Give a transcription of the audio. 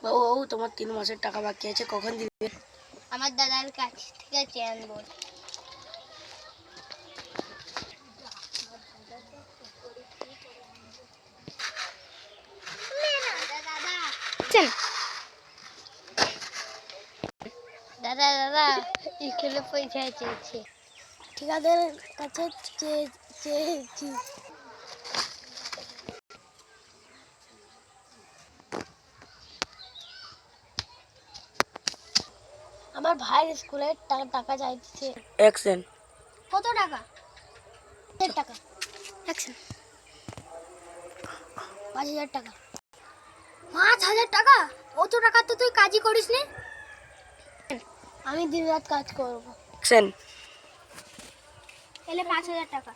বাবু বাবু তোমার 3 মাসের টাকা বাকি আছে, কখন দিবে? আমার দাদার কাছ থেকে চেয়ে আনবো। দাদা দাদা স্কুলে পয়সা চেয়েছে, ঠিকাদার কাছে চেয়েছি। আমার ভাইয়ের স্কুলের টাকা চাইছে। অ্যাকশন। কত টাকা? টাকা। অ্যাকশন। 5,000 টাকা। 5,000 টাকা? অত টাকা তো তুই কাজই করিস নি। আমি দিন রাত কাজ করবো। অ্যাকশন। তাহলে 5,000 টাকা।